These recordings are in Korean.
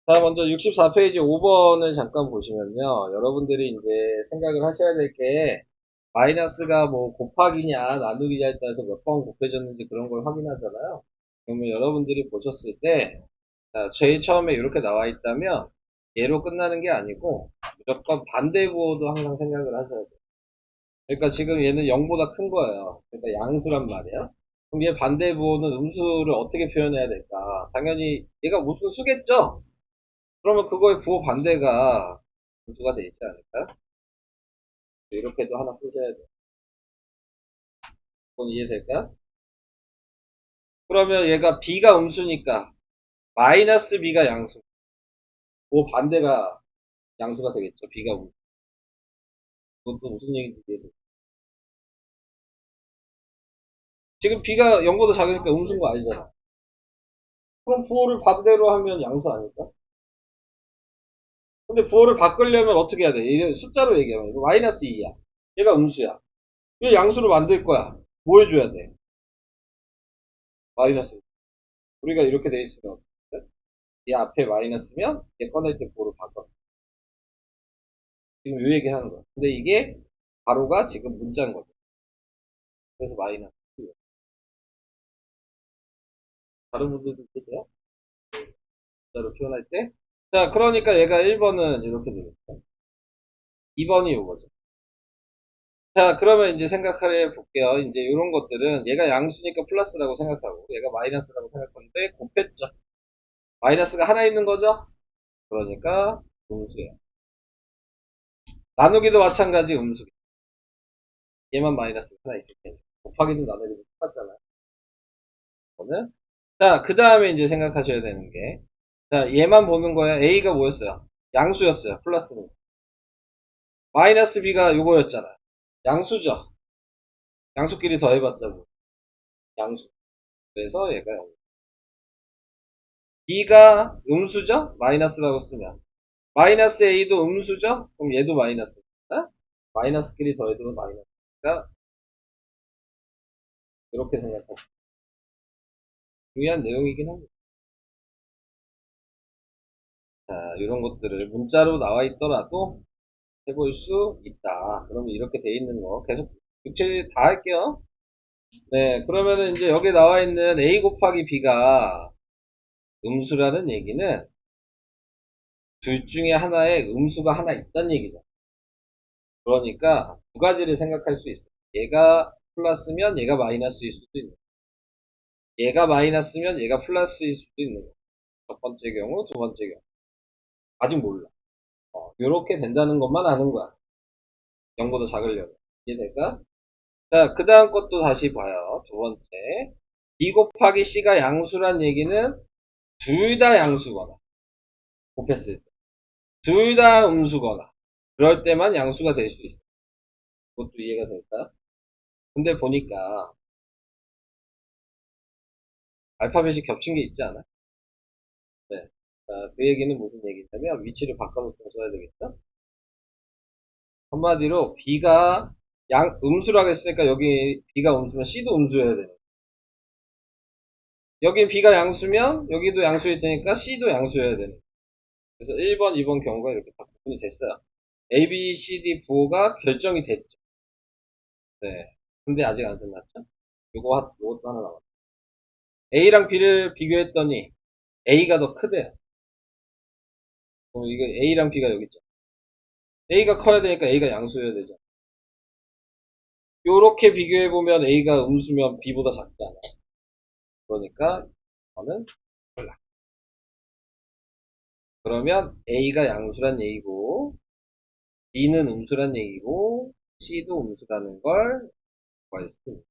자, 먼저 64페이지 5번을 잠깐 보시면요. 여러분들이 이제 생각을 하셔야 될 게, 마이너스가 뭐 곱하기냐, 나누기냐에 따라서 몇 번 곱해졌는지 그런 걸 확인하잖아요. 그러면 여러분들이 보셨을 때, 자, 제일 처음에 이렇게 나와 있다면, 얘로 끝나는 게 아니고, 무조건 반대 부호도 항상 생각을 하셔야 돼요. 그러니까 지금 얘는 0보다 큰 거예요. 그러니까 양수란 말이에요. 그럼 얘 반대 부호는 음수를 어떻게 표현해야 될까? 당연히 얘가 무슨 수겠죠? 그러면 그거의 부호 반대가 분수가 돼 있지 않을까요? 이렇게도 하나 쓰셔야 돼요. 그건 이해될까요? 그러면 얘가 b가 음수니까 마이너스 b가 양수. 그 반대가 양수가 되겠죠. b가 음수. 그것도 무슨 얘기인지 이해돼요. 지금 b가 0보다 작으니까 음수인 거 아니잖아. 그럼 부호를 반대로 하면 양수 아닐까? 근데 부호를 바꾸려면 어떻게 해야 돼? 이게 숫자로 얘기하면 이거 마이너스 2야. 얘가 음수야. 이거 양수로 만들 거야. 뭐 해줘야 돼? 마이너스. 우리가 이렇게 돼 있으면 어떡해? 이 앞에 마이너스면 얘 꺼낼 때 부호를 바꿔. 지금 이 얘기 하는 거야. 근데 이게 가로가 지금 문자인 거죠. 그래서 마이너스. 다른 분들도 계세요? 문자로 표현할 때? 자, 그러니까 얘가 1번은 이렇게 되겠죠. 2번이 이거죠. 자, 그러면 이제 생각해 볼게요. 이제 이런 것들은 얘가 양수니까 플러스라고 생각하고 얘가 마이너스라고 생각하는데 곱했죠. 마이너스가 하나 있는 거죠? 그러니까 음수예요. 나누기도 마찬가지 음수. 얘만 마이너스가 하나 있을 테니까. 곱하기도 나누기도 똑같잖아요. 이거는. 자, 그 다음에 이제 생각하셔야 되는 게 자, 얘만 보는 거야. A가 뭐였어요? 양수였어요. 플러스는. 마이너스 B가 요거였잖아요. 양수죠. 양수끼리 더해봤자고. 양수. 그래서 얘가 0. B가 음수죠? 마이너스라고 쓰면. 마이너스 A도 음수죠? 그럼 얘도 마이너스. 마이너스끼리 더해도 마이너스니까 이렇게 생각하시면 중요한 내용이긴 합니다. 자, 이런 것들을 문자로 나와 있더라도 해볼 수 있다. 그러면 이렇게 돼 있는 거 계속 교체 다 할게요. 네, 그러면은 이제 여기 나와 있는 a 곱하기 b가 음수라는 얘기는 둘 중에 하나에 음수가 하나 있다는 얘기죠. 그러니까 두 가지를 생각할 수 있어요. 얘가 플러스면 얘가 마이너스일 수도 있는 거예요. 얘가 마이너스면 얘가 플러스일 수도 있는 거예요. 첫 번째 경우, 두 번째 경우. 아직 몰라. 이렇게 된다는 것만 아는 거야. 0보다 작으려면. 이해될까? 자, 그 다음 것도 다시 봐요. 두 번째. b 곱하기 c가 양수란 얘기는 둘 다 양수거나 곱했을 때. 둘 다 음수거나 그럴 때만 양수가 될 수 있어. 그것도 이해가 될까? 근데 보니까 알파벳이 겹친 게 있지 않아? 네. 자, 그 얘기는 무슨 얘기냐면 위치를 바꿔서 써야 되겠죠? 한마디로 B가 음수라고 했으니까 여기 B가 음수면 C도 음수여야 되는 거예요. 여기 B가 양수면 여기도 양수일 테니까 C도 양수여야 되는 거예요. 그래서 1번, 2번 경우가 이렇게 다 구분이 됐어요. A, B, C, D 부호가 결정이 됐죠. 네. 근데 아직 안 끝났죠? 요것도 하나 남았어요. A랑 B를 비교했더니 A가 더 크대요. 그럼 이게 A랑 B가 여기 있죠. A가 커야 되니까 A가 양수여야 되죠. 요렇게 비교해보면 A가 음수면 B보다 작지 않아요. 그러니까 저는 몰라. 그러면 A가 양수란 얘기고 B는 음수란 얘기고 C도 음수라는 걸 구할 수 있어요.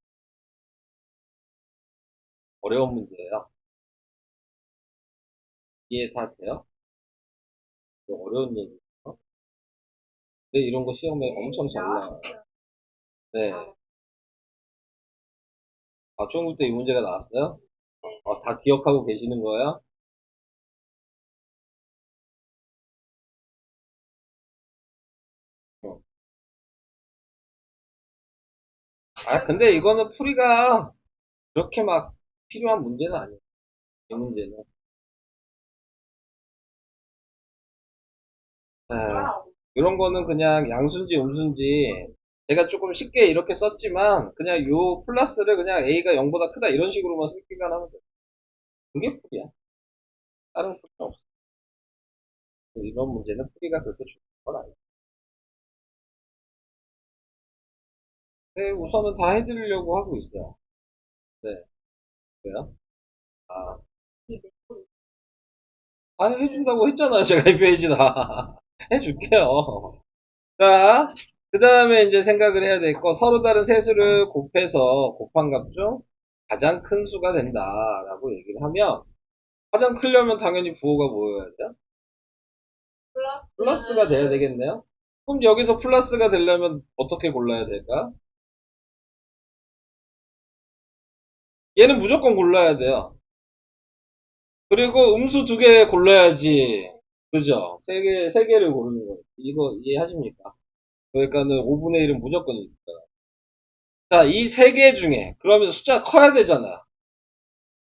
어려운 문제예요. 이해 다 돼요? 어려운 얘기예요. 근데 이런 거 시험에 엄청 잘 나와요. 네. 아, 중국 때 이 문제가 나왔어요? 다 기억하고 계시는 거예요? 어. 근데 이거는 풀이가 그렇게 막 필요한 문제는 아니에요. 이 문제는. 이런 거는 그냥 양수인지 음수인지 제가 조금 쉽게 이렇게 썼지만 그냥 요 플러스를 그냥 A가 0보다 크다 이런 식으로만 쓰기만 하면 돼. 그게 풀이야. 다른 풀이 없어. 이런 문제는 풀이가 그렇게 중요한 건 아니야. 네, 우선은 다 해드리려고 하고 있어요. 네, 왜요? 아, 아니 해준다고 했잖아요. 제가 이 페이지 다 해줄게요. 자, 그 다음에 이제 생각을 해야 될 거, 서로 다른 세수를 곱해서 곱한 값 중 가장 큰 수가 된다라고 얘기를 하면, 가장 크려면 당연히 부호가 뭐여야 돼요? 플러스가 돼야 되겠네요? 그럼 여기서 플러스가 되려면 어떻게 골라야 될까? 얘는 무조건 골라야 돼요. 그리고 음수 두 개 골라야지. 그죠? 세 개를 고르는 거예요. 이거 이해하십니까? 그러니까는 5분의 1은 무조건 있다. 자, 이 세 개 중에, 그러면 숫자가 커야 되잖아.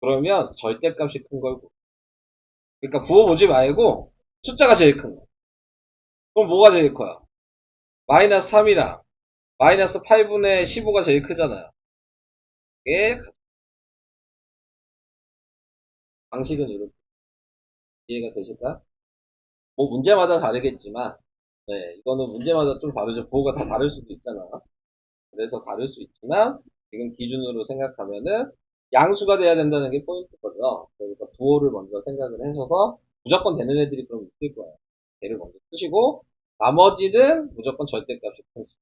그러면 절대값이 큰 걸, 그러니까 부호 보지 말고 숫자가 제일 큰 거. 그럼 뭐가 제일 커요? 마이너스 3이랑 마이너스 8분의 15가 제일 크잖아요. 이게 방식은 이렇게 이해가 되실까? 뭐 문제마다 다르겠지만, 네, 이거는 문제마다 좀 다르죠. 부호가 다 다를 수도 있잖아. 그래서 다를 수 있지만 지금 기준으로 생각하면은 양수가 돼야 된다는 게 포인트거든요. 그러니까 부호를 먼저 생각을 하셔서 무조건 되는 애들이 그럼 있을 거예요. 얘를 먼저 쓰시고 나머지는 무조건 절대값이 큰 수.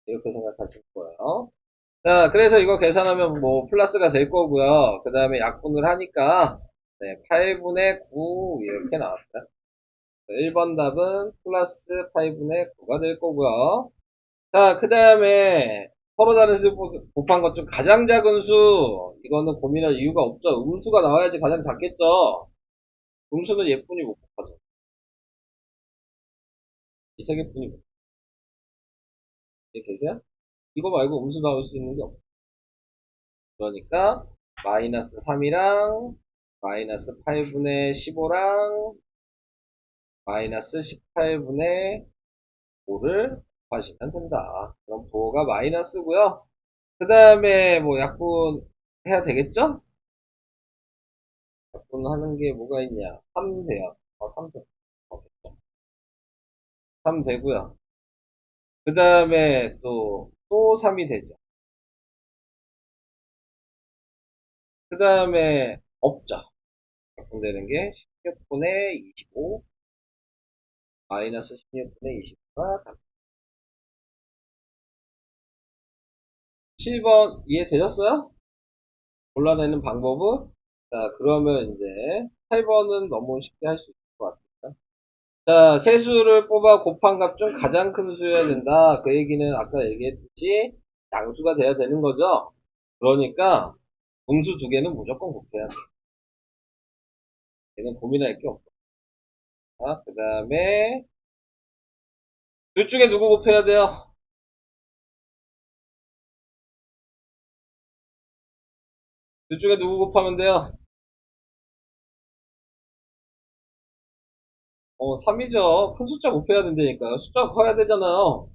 이렇게 생각하실 거예요. 자, 그래서 이거 계산하면 뭐 플러스가 될 거고요. 그 다음에 약분을 하니까 네, 8분의 9 이렇게 나왔어요. 1번 답은 플러스 8분의 9가 될 거고요. 자, 그 다음에 서로 다른 수 곱한 것 중 가장 작은 수 이거는 고민할 이유가 없죠. 음수가 나와야지 가장 작겠죠. 음수는 예쁜이 못 곱하죠. 이 세 개뿐이 못. 이해되세요? 이거 말고 음수 나올 수 있는 게 없어. 그러니까 마이너스 3이랑 마이너스 8분의 15랑 마이너스 18분의 5를 곱하시면 된다. 그럼 부호가 마이너스고요. 그 다음에 뭐 약분 해야 되겠죠? 약분하는 게 뭐가 있냐? 3 돼요. 3 돼. 됐죠. 3 되고요. 그 다음에 또 3이 되죠. 그 다음에 없죠. 약분되는 게 16분의 25 마이너스 16분의 25가 7번 이해되셨어요? 골라내는 방법은? 자, 그러면 이제 8번은 너무 쉽게 할 수 있을 것 같아요. 자, 세수를 뽑아 곱한 값 중 가장 큰 수여야 된다. 그 얘기는 아까 얘기했듯이 양수가 돼야 되는 거죠. 그러니까 음수 두 개는 무조건 곱해야 돼. 얘는 고민할 게 없어. 그 다음에 둘 중에 누구 곱해야 돼요? 둘 중에 누구 곱하면 돼요? 3이죠. 큰 숫자 곱해야 된다니까요. 숫자가 커야 되잖아요.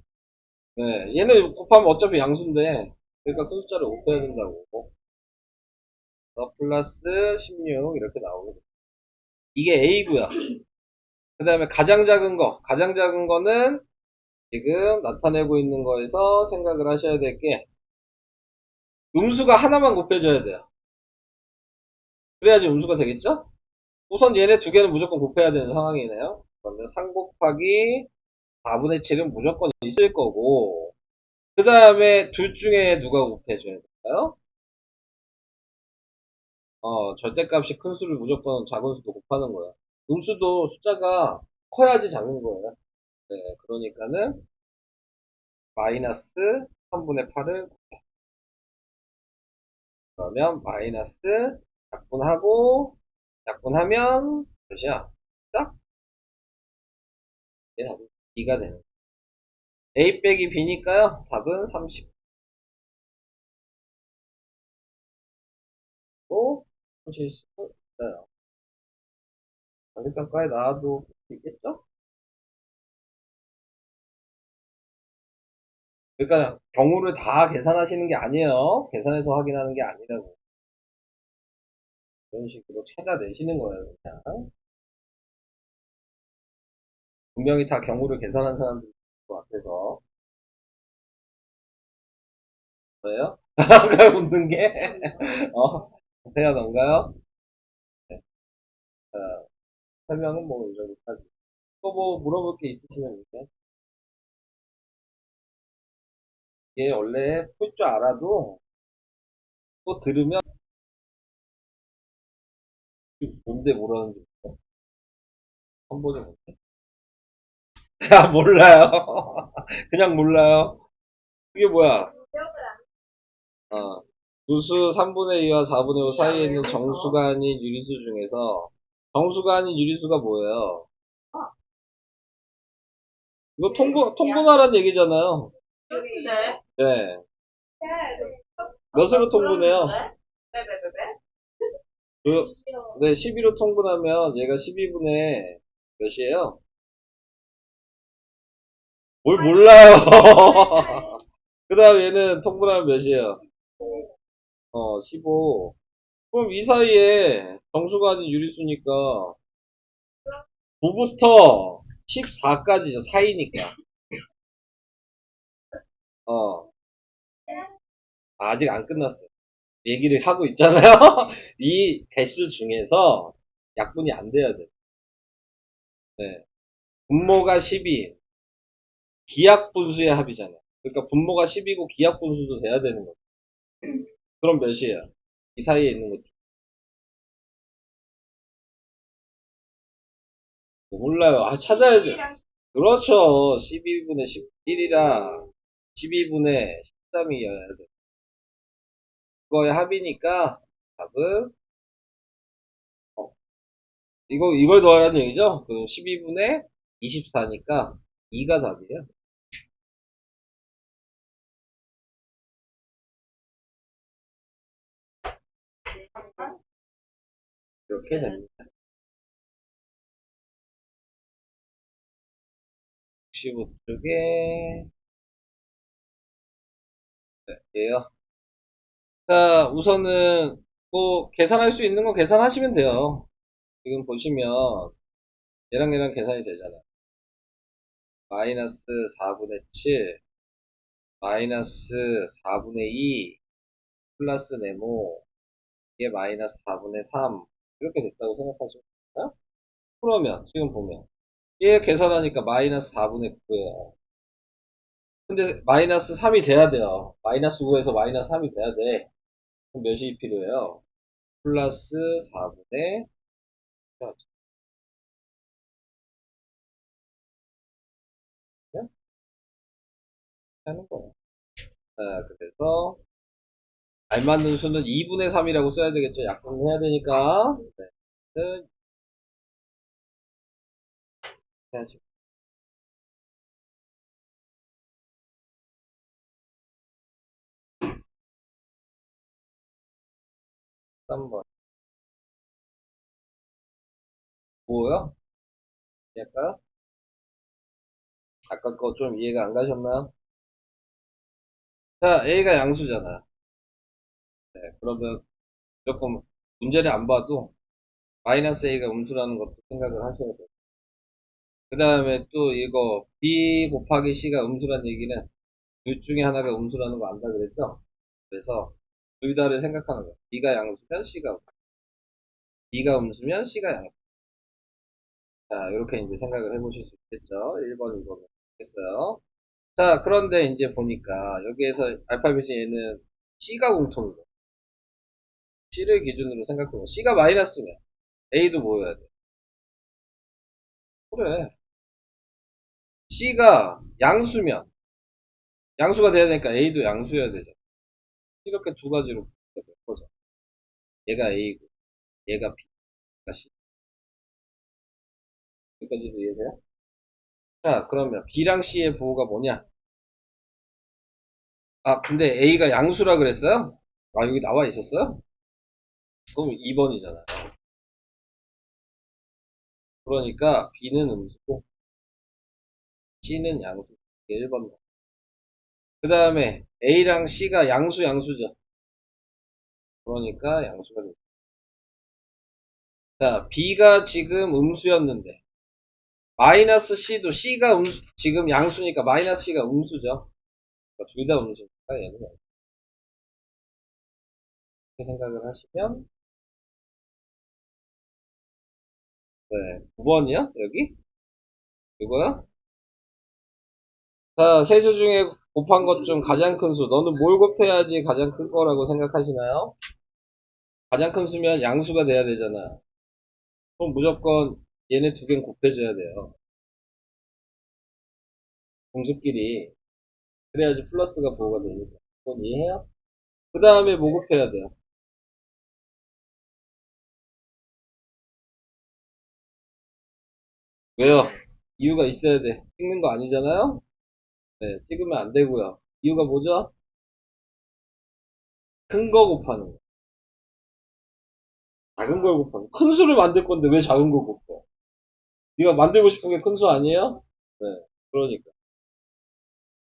네, 얘는 곱하면 어차피 양수인데, 그러니까 큰 숫자를 곱해야 된다고. 플러스 16 이렇게 나오고. 이게 A고요. 그 다음에 가장 작은 거. 가장 작은 거는 지금 나타내고 있는 거에서 생각을 하셔야 될 게, 음수가 하나만 곱해줘야 돼요. 그래야지 음수가 되겠죠? 우선 얘네 두 개는 무조건 곱해야 되는 상황이네요. 그러면 3 곱하기 4분의 7은 무조건 있을 거고, 그 다음에 둘 중에 누가 곱해줘야 될까요? 절대값이 큰 수를 무조건 작은 수도 곱하는 거예요. 음수도 숫자가 커야지 작은 거예요. 네, 그러니까는 마이너스 3분의 8을 그러면 마이너스 약분하고 약분하면 몇이야? 딱? 얘 답은 B가 되는 A 빼기 B니까요. 답은 30고 30수 있어요. 정기평가에 나와도 있겠죠? 그러니까 경우를 다 계산하시는 게 아니에요. 계산해서 확인하는 게 아니라고. 이런 식으로 찾아내시는 거예요, 그냥. 분명히 다 경우를 계산한 사람들이 있을 것 같아서. 왜요? 아까 웃는 게? 세야던가요? 네. 자, 설명은 뭐, 이 정도까지. 또 뭐 물어볼 게 있으시면 이제. 이게 원래 풀 줄 알아도 또 들으면 뭔데 뭐라는지 한 번에 못해. 야, 몰라요. 그냥 몰라요. 그게 뭐야? 어. 누수 3분의 2와 4분의 5 사이에 있는 정수가 아닌 유리수 중에서 정수가 아닌 유리수가 뭐예요? 이거 통분하라는 얘기잖아요. 네. 몇으로 통분해요? 그, 네, 12로 통분하면 얘가 12분의 몇이에요? 뭘 몰라요. 그 다음 얘는 통분하면 몇이에요? 15. 그럼 이 사이에 정수가 아닌 유리수니까 9부터 14까지죠. 사이니까. 어, 아직 안 끝났어요. 얘기를 하고 있잖아요. 이 개수 중에서 약분이 안 돼야 돼. 네. 분모가 12, 기하분수의 합이잖아요. 그러니까 분모가 10이고 기하분수도 돼야 되는 거죠. 그럼 몇이에요? 이 사이에 있는 거 몰라요. 아, 찾아야죠. 그렇죠. 12분의 11이랑 12분의 13이어야 돼. 그거의 합이니까 답은 이걸 더하라는 얘기죠? 그럼 12분의 24니까 2가 답이에요. 이렇게 됩니다. 65쪽에 예요. 자, 우선은 뭐 계산할 수 있는 거 계산하시면 돼요. 지금 보시면 얘랑 계산이 되잖아요. 마이너스 4분의 7, 마이너스 4분의 2, 플러스 네모, 이게 마이너스 4분의 3 이렇게 됐다고 생각하시면 돼요. 그러면 지금 보면 얘 계산하니까 마이너스 4분의 9예요. 근데 마이너스 3이 돼야 돼요. 마이너스 9에서 마이너스 3이 돼야 돼. 그럼 몇이 필요해요? 플러스 4분의 하는 거예요. 그래서 알맞는 수는 2분의 3이라고 써야 되겠죠. 약분을 해야 되니까. 네. 13번. 뭐요? 할까요? 아까 거 좀 이해가 안 가셨나요? 자, A가 양수잖아요. 네, 그러면 조금 문제를 안 봐도 마이너스 A가 음수라는 것도 생각을 하셔야 돼요. 그 다음에 또 이거 B 곱하기 C가 음수라는 얘기는 둘 중에 하나가 음수라는 거 안다 그랬죠? 그래서 둘 다를 생각하는 거예요. B가 양수면 C가 음수. B가 음수면 C가 양수. 자, 이렇게 이제 생각을 해보실 수 있겠죠? 1번, 2번 했어요. 자, 그런데 이제 보니까 여기에서 알파벳이 얘는 C가 공통이고 C를 기준으로 생각해보면 C가 마이너스면 A도 뭐여야 돼? 그래. C가 양수면 양수가 돼야 되니까 A도 양수여야 되죠. 이렇게 두 가지로 보자. 얘가 A고 얘가 B가 C. 여기까지도 이해돼요? 자, 그러면 B랑 C의 부호가 뭐냐? 아, 근데 A가 양수라 그랬어요? 아, 여기 나와 있었어요? 그럼 2번이잖아요. 그러니까 B는 음수고 C는 양수. 1번. 그 다음에 A랑 C가 양수죠. 그러니까 양수가 됐어. 자, B가 지금 음수였는데, 마이너스 C도 C가 지금 양수니까 마이너스 C가 음수죠. 그러니까 둘 다 음수니까 얘는 이렇게 생각을 하시면, 네, 9번이요? 여기? 이거요? 자, 세수 중에 곱한 것 중 가장 큰 수. 너는 뭘 곱해야지 가장 큰 거라고 생각하시나요? 가장 큰 수면 양수가 돼야 되잖아. 그럼 무조건 얘네 두 개는 곱해줘야 돼요. 공수끼리. 그래야지 플러스가 부호가 되니까. 그건 이해해요? 그 다음에 뭐 곱해야 돼요? 왜요? 이유가 있어야 돼. 찍는 거 아니잖아요? 네, 찍으면 안 되고요. 이유가 뭐죠? 큰 거 곱하는 거. 작은 걸 곱하는 거. 큰 수를 만들 건데 왜 작은 거 곱해? 네가 만들고 싶은 게 큰 수 아니에요? 네, 그러니까.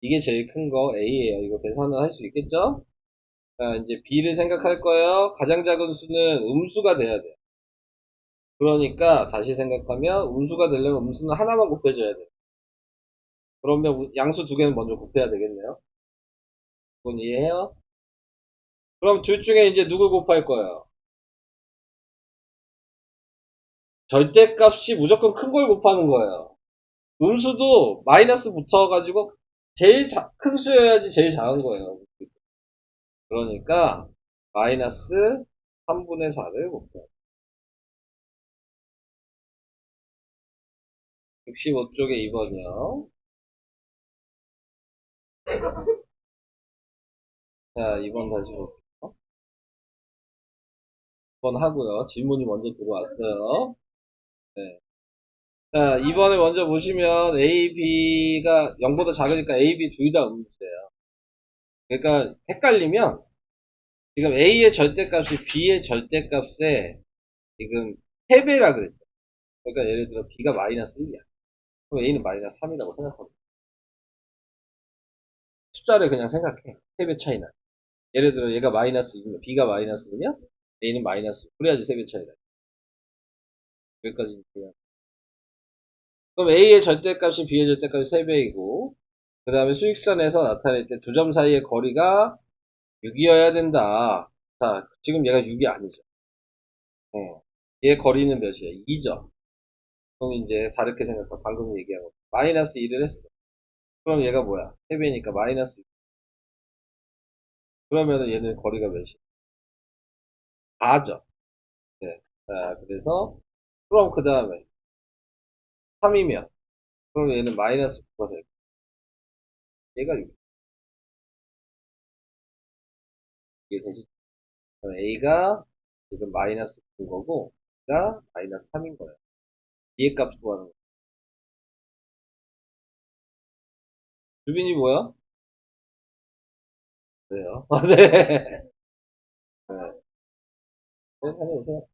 이게 제일 큰 거 A예요. 이거 계산을 할 수 있겠죠? 자, 이제 B를 생각할 거예요. 가장 작은 수는 음수가 돼야 돼요. 그러니까 다시 생각하면 음수가 되려면 음수는 하나만 곱해줘야 돼요. 그러면 양수 두 개는 먼저 곱해야 되겠네요. 그건 이해해요? 그럼 둘 중에 이제 누굴 곱할 거예요? 절대값이 무조건 큰 걸 곱하는 거예요. 음수도 마이너스 붙어가지고 제일 큰 수여야지 제일 작은 거예요. 그러니까 마이너스 3분의 4를 곱해요. 65쪽에 2번이요. 자, 2번 다시 볼게요. 2번 하고요. 질문이 먼저 들어왔어요. 네. 자, 2번에 먼저 보시면 A, B가 0보다 작으니까 A, B 둘 다 음수예요. 그러니까 헷갈리면 지금 A의 절대값이 B의 절대값에 지금 3배라 그랬죠. 그러니까 예를 들어 B가 마이너스 1이야. 그럼 A는 마이너스 3이라고 생각하고 숫자를 그냥 생각해. 3배 차이나. 예를 들어 얘가 마이너스 2면 B가 마이너스 2면 A는 마이너스 2. 그래야지 3배 차이나. 여기까지 돼요. 그럼 A의 절대값이 B의 절대값이 3배이고 그 다음에 수직선에서 나타낼 때 두 점 사이의 거리가 6이어야 된다. 자, 지금 얘가 6이 아니죠. 얘 거리는 몇이에요? 2죠. 그럼 이제 다르게 생각하고 방금 얘기한 거 마이너스 1을 했어. 그럼 얘가 뭐야? 3배니까 마이너스 6. 그러면은 얘는 거리가 몇이야? 4죠. 네. 자, 그래서 그럼 그 다음에 3이면 그럼 얘는 마이너스 9가 될 거야. 얘가 6. 이게 되시죠? 그럼 A가 지금 마이너스 9인 거고 B가 마이너스 3인 거예요. B의 값 구하는 거. 주빈이 뭐야? 그래요. 네. 네. 네, 다녀오세요.